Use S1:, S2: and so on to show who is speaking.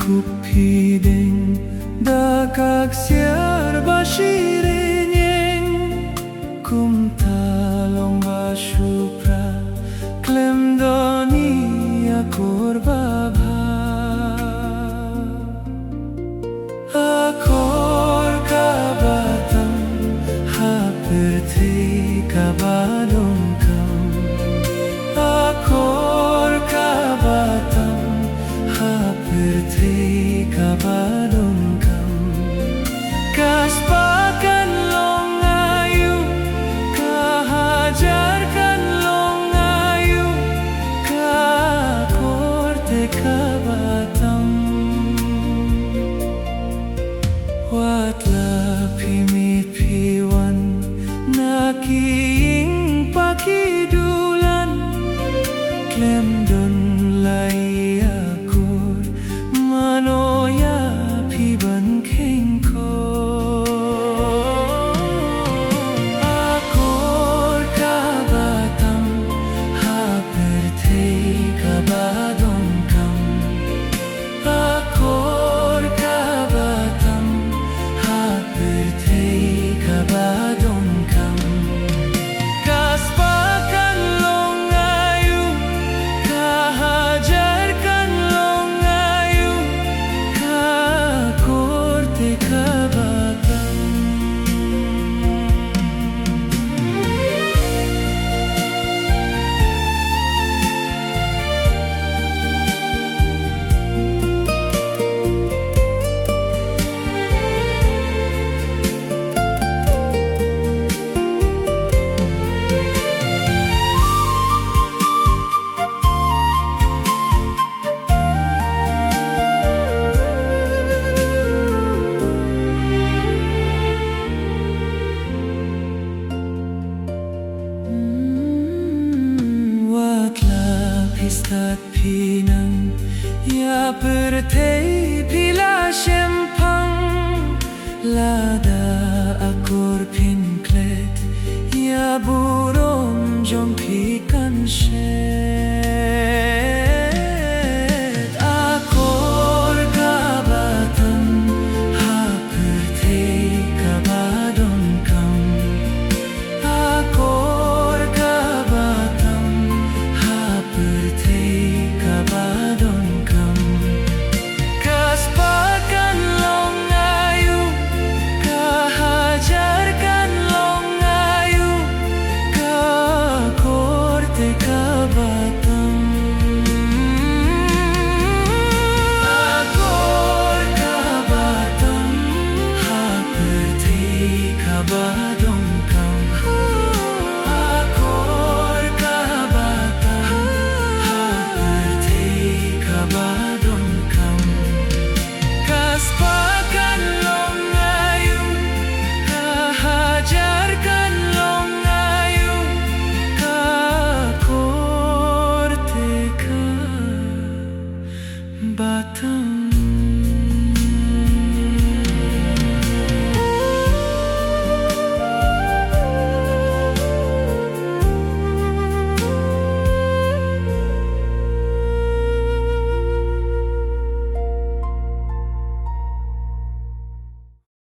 S1: kupideng dakak siar basirenyeng kum talong basupra klem doni akur babha akor kabatang haperti kabadong kam akor kabatang haperti kabadong kam kaspakan long ayu kahajarkan long ayu kakor te kabatang watla pimit piwan nakiing pakidulan klem don lai akur manoya piban kengko akor kabatang haperte kabadong kam akor kabatang haperte kabadong kam kaspakan long ayu kahajarkan long ayu kakor te kabatang Pistat pinang ya pertei pila shempang lada